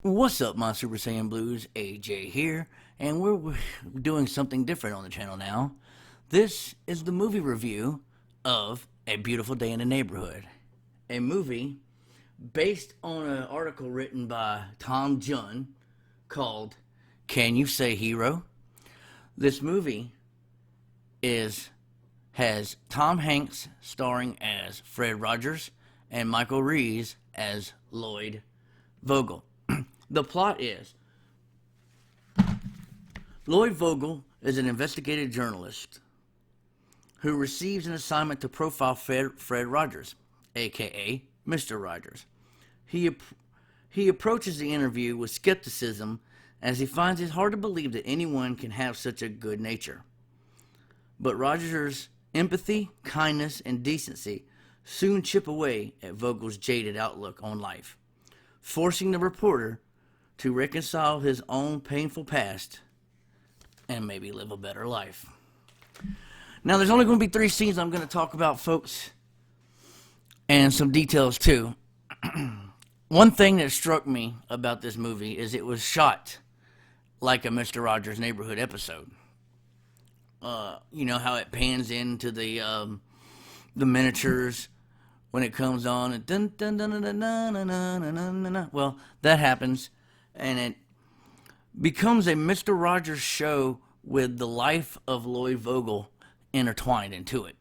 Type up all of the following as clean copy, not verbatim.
What's up, my Super Saiyan Blues? AJ here, and we're doing something different on the channel now. This is the movie review of A Beautiful Day in the Neighborhood, a movie based on an article written by Tom Junn called Can You Say Hero? This movie has Tom Hanks starring as Fred Rogers and Michael Reeves as Lloyd Vogel. The plot is Lloyd Vogel is an investigative journalist who receives an assignment to profile Fred Rogers, aka Mr. Rogers. He approaches the interview with skepticism as he finds it hard to believe that anyone can have such a good nature. But Rogers' empathy, kindness, and decency soon chip away at Vogel's jaded outlook on life, forcing the reporter to reconcile his own painful past and maybe live a better life. Now, there's only going to be 3 scenes I'm going to talk about, folks, and some details too. One thing that struck me about this movie is it was shot like a Mr. Rogers' Neighborhood episode. You know how it pans into the miniatures when it comes on, and dun dun dun dun dun dun dun dun dun dun dun. Well, that happens, and it becomes a Mr. Rogers show with the life of Lloyd Vogel intertwined into it.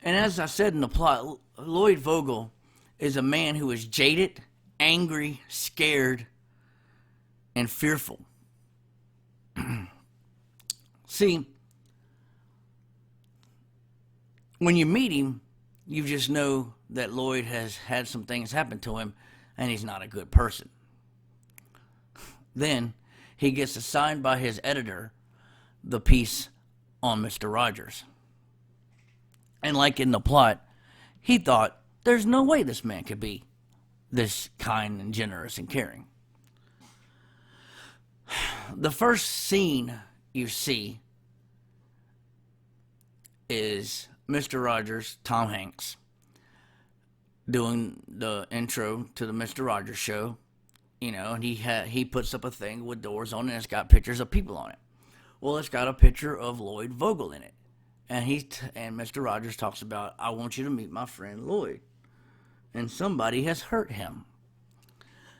And as I said in the plot, Lloyd Vogel is a man who is jaded, angry, scared, and fearful. See, when you meet him, you just know that Lloyd has had some things happen to him and he's not a good person. Then he gets assigned by his editor the piece on Mr. Rogers. And like in the plot, he thought there's no way this man could be this kind and generous and caring. The first scene you see is Mr. Rogers, Tom Hanks, doing the intro to the Mr. Rogers show, you know, and he puts up a thing with doors on it and it's got pictures of people on it. Well, it's got a picture of Lloyd Vogel in it. And and Mr. Rogers talks about, I want you to meet my friend Lloyd. And somebody has hurt him.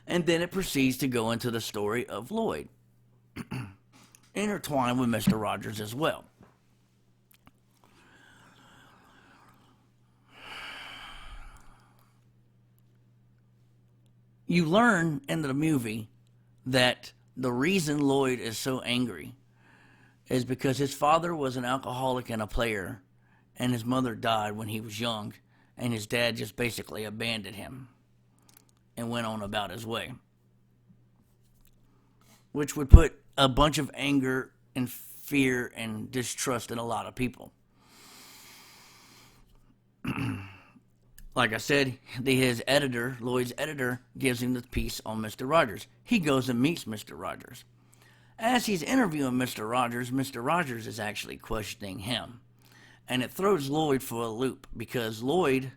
And then it proceeds to go into the story of Lloyd, intertwined with Mr. Rogers as well. You learn in the movie that the reason Lloyd is so angry is because his father was an alcoholic and a player, and his mother died when he was young, and his dad just basically abandoned him and went on about his way, which would put a bunch of anger and fear and distrust in a lot of people. Like I said, his editor, Lloyd's editor, gives him the piece on Mr. Rogers. He goes and meets Mr. Rogers. As he's interviewing Mr. Rogers is actually questioning him. And it throws Lloyd for a loop because Lloyd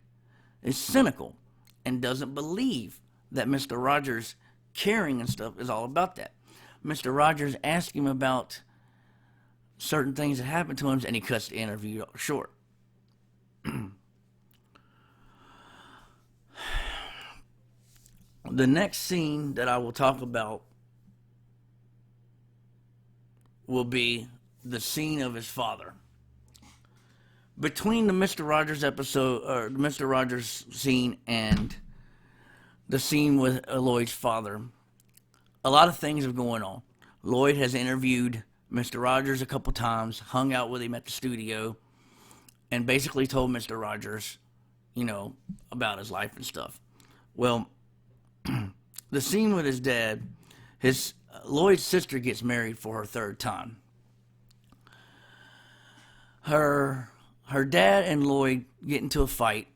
is cynical and doesn't believe that Mr. Rogers' caring and stuff is all about that. Mr. Rogers asks him about certain things that happened to him, and he cuts the interview short. The next scene that I will talk about will be the scene of his father. Between the Mr. Rogers episode, or Mr. Rogers scene, and the scene with Lloyd's father, a lot of things are going on. Lloyd has interviewed Mr. Rogers a couple times, hung out with him at the studio, and basically told Mr. Rogers, you know, about his life and stuff. Well, the scene with his dad, Lloyd's sister gets married for her 3rd time. Her dad and Lloyd get into a fight,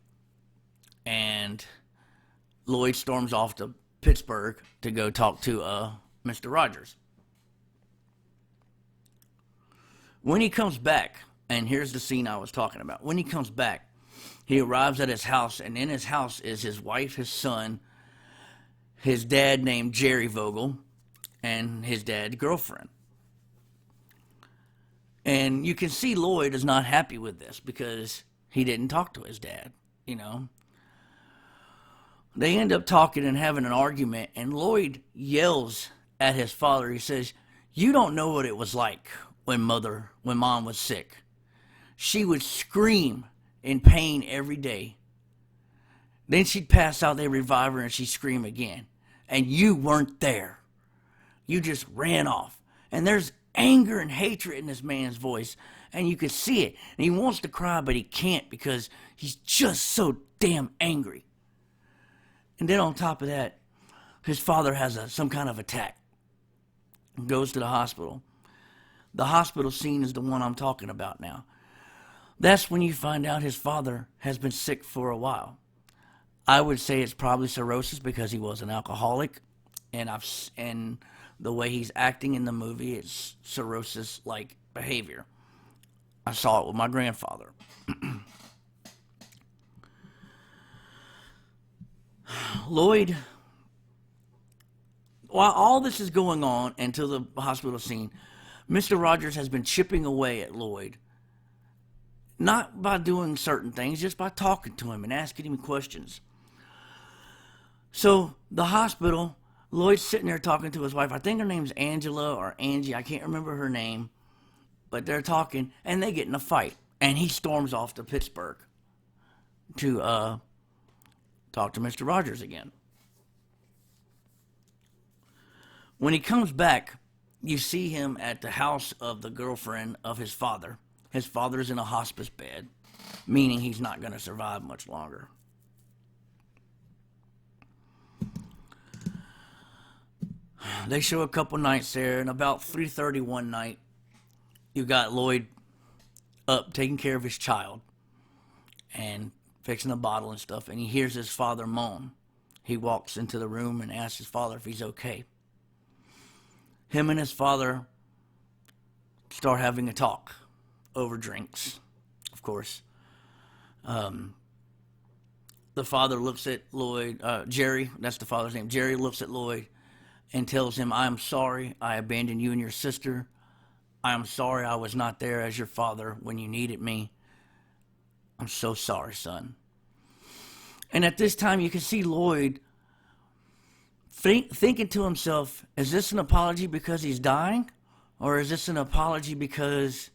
and Lloyd storms off to Pittsburgh to go talk to Mr. Rogers. When he comes back, and here's the scene I was talking about. When he comes back, he arrives at his house, and in his house is his wife, his son, his dad named Jerry Vogel, and his dad's girlfriend. And you can see Lloyd is not happy with this because he didn't talk to his dad, you know. They end up talking and having an argument, and Lloyd yells at his father. He says, "You don't know what it was like when Mom was sick. She would scream in pain every day. Then she'd pass out, they'd revive her, and she'd scream again. And you weren't there. You just ran off." And there's anger and hatred in this man's voice, and you can see it. And he wants to cry, but he can't because he's just so damn angry. And then on top of that, his father has some kind of attack. Goes to the hospital. The hospital scene is the one I'm talking about now. That's when you find out his father has been sick for a while. I would say it's probably cirrhosis because he was an alcoholic, and the way he's acting in the movie, it's cirrhosis-like behavior. I saw it with my grandfather. Lloyd, while all this is going on until the hospital scene, Mr. Rogers has been chipping away at Lloyd. Not by doing certain things, just by talking to him and asking him questions. So, the hospital, Lloyd's sitting there talking to his wife. I think her name's Angela or Angie. I can't remember her name. But they're talking, and they get in a fight. And he storms off to Pittsburgh to talk to Mr. Rogers again. When he comes back, you see him at the house of the girlfriend of his father. His father's in a hospice bed, meaning he's not going to survive much longer. They show a couple nights there, and about 3:30 one night, you got Lloyd up taking care of his child and fixing a bottle and stuff, and he hears his father moan. He walks into the room and asks his father if he's okay. Him and his father start having a talk over drinks, of course. The father looks at Lloyd, Jerry, that's the father's name. Jerry looks at Lloyd and tells him, "I am sorry I abandoned you and your sister. I am sorry I was not there as your father when you needed me. I'm so sorry, son." And at this time, you can see Lloyd thinking to himself, is this an apology because he's dying? Or is this an apology because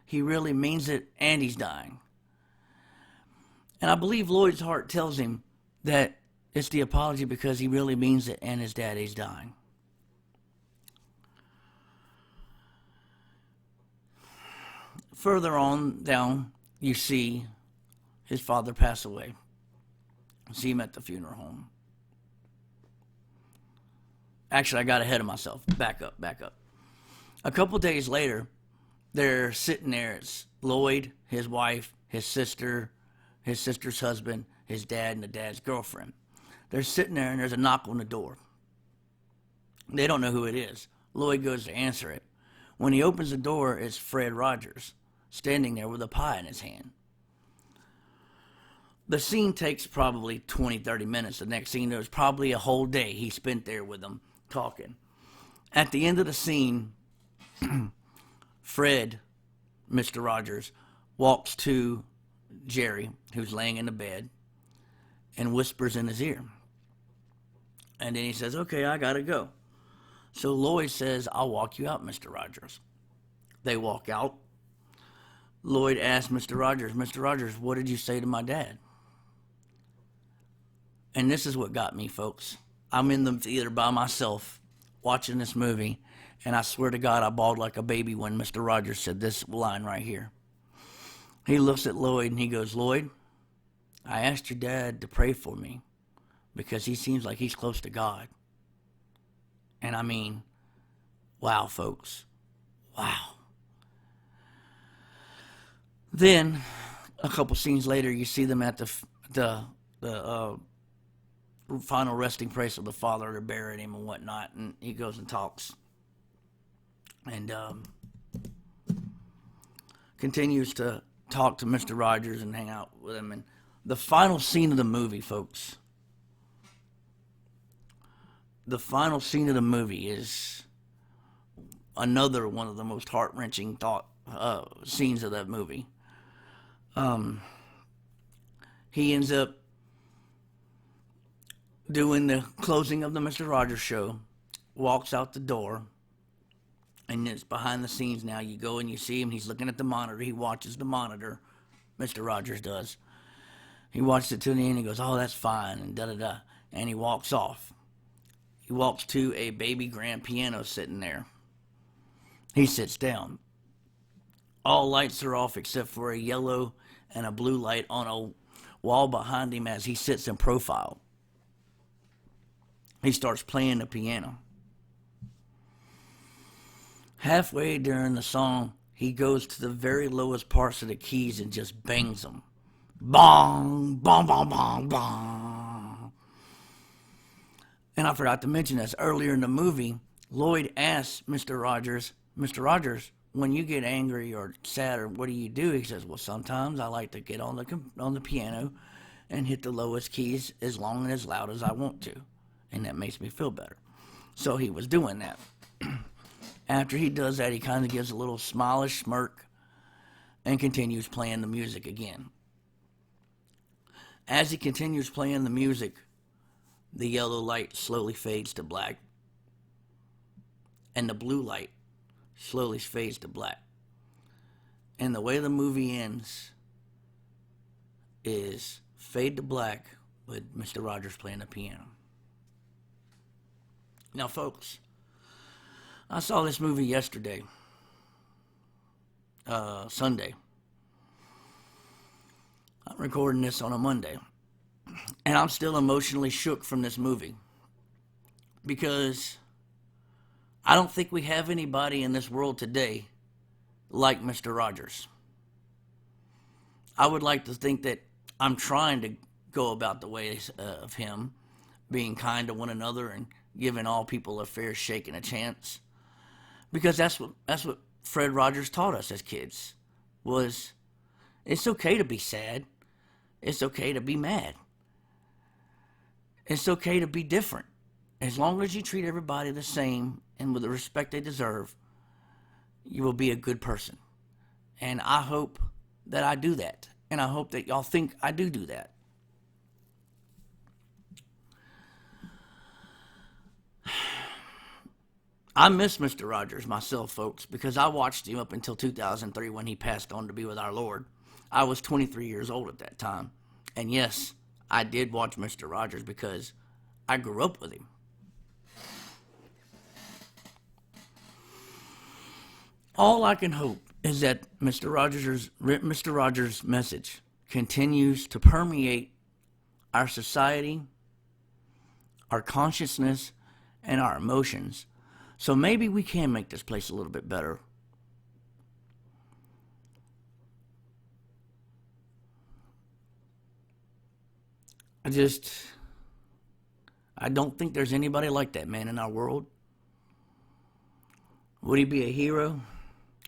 he really means it and he's dying? And I believe Lloyd's heart tells him that it's the apology because he really means it and his daddy's dying. Further on down, you see his father pass away. See him at the funeral home. Actually, I got ahead of myself. Back up. A couple days later, they're sitting there. It's Lloyd, his wife, his sister, his sister's husband, his dad, and the dad's girlfriend. They're sitting there, and there's a knock on the door. They don't know who it is. Lloyd goes to answer it. When he opens the door, it's Fred Rogers, standing there with a pie in his hand. The scene takes probably 20, 30 minutes. The next scene, there's probably a whole day he spent there with them talking. At the end of the scene, Fred, Mr. Rogers, walks to Jerry, who's laying in the bed, and whispers in his ear. And then he says, "Okay, I gotta go." So Lloyd says, "I'll walk you out, Mr. Rogers." They walk out. Lloyd asks Mr. Rogers, "What did you say to my dad?" And this is what got me, folks. I'm in the theater by myself watching this movie, and I swear to God, I bawled like a baby when Mr. Rogers said this line right here. He looks at Lloyd and he goes, "Lloyd, I asked your dad to pray for me because he seems like he's close to God." And I mean, wow, folks. Wow. Then, a couple scenes later, you see them at the final resting place of the father. They're burying him and whatnot, and he goes and talks. And continues to talk to Mr. Rogers and hang out with him. And the final scene of the movie, folks, the final scene of the movie is another one of the most heart-wrenching scenes of that movie. He ends up doing the closing of the Mr. Rogers show, walks out the door, and it's behind the scenes now. You go and you see him. He's looking at the monitor. He watches the monitor. Mr. Rogers does. He watches it to the end. He goes, "Oh, that's fine," and da-da-da. And he walks off. He walks to a baby grand piano sitting there. He sits down. All lights are off except for a yellow and a blue light on a wall behind him as he sits in profile. He starts playing the piano. Halfway during the song, he goes to the very lowest parts of the keys and just bangs them. Bong, bong, bong, bong, bong. And I forgot to mention this. Earlier in the movie, Lloyd asked Mr. Rogers, when you get angry or sad, or what do you do? He says, well, sometimes I like to get on the piano and hit the lowest keys as long and as loud as I want to. And that makes me feel better. So he was doing that. After he does that, he kind of gives a little smilish smirk and continues playing the music again. As he continues playing the music, the yellow light slowly fades to black, and the blue light slowly fades to black. And the way the movie ends is fade to black with Mr. Rogers playing the piano. Now, folks, I saw this movie yesterday, Sunday. I'm recording this on a Monday, and I'm still emotionally shook from this movie because I don't think we have anybody in this world today like Mr. Rogers. I would like to think that I'm trying to go about the ways of him, being kind to one another and giving all people a fair shake and a chance. Because that's what Fred Rogers taught us as kids, was it's okay to be sad. It's okay to be mad. It's okay to be different. As long as you treat everybody the same and with the respect they deserve, you will be a good person. And I hope that I do that. And I hope that y'all think I do that. I miss Mr. Rogers myself, folks, because I watched him up until 2003 when he passed on to be with our Lord. I was 23 years old at that time. And yes, I did watch Mr. Rogers because I grew up with him. All I can hope is that Mr. Rogers' message continues to permeate our society, our consciousness, and our emotions. So maybe we can make this place a little bit better. I don't think there's anybody like that man in our world. Would he be a hero?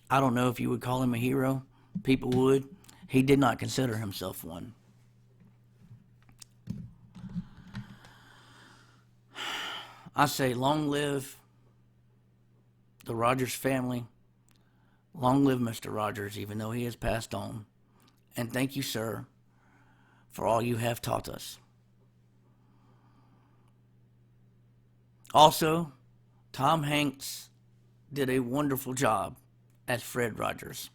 I don't know if you would call him a hero. People would. He did not consider himself one. I say long live the Rogers family. Long live Mr. Rogers, even though he has passed on. And thank you, sir, for all you have taught us. Also, Tom Hanks did a wonderful job as Fred Rogers.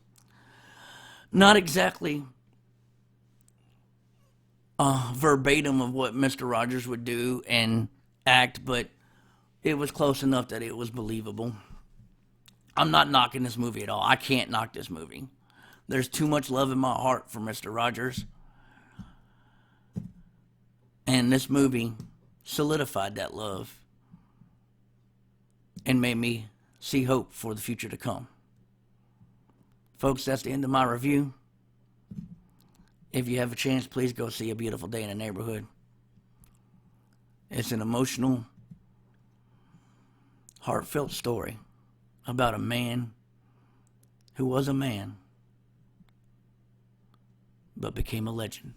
Not exactly verbatim of what Mr. Rogers would do and act, but it was close enough that it was believable. I'm not knocking this movie at all. I can't knock this movie. There's too much love in my heart for Mr. Rogers. And this movie solidified that love and made me see hope for the future to come. Folks, that's the end of my review. If you have a chance, please go see A Beautiful Day in the Neighborhood. It's an emotional, heartfelt story about a man who was a man but became a legend.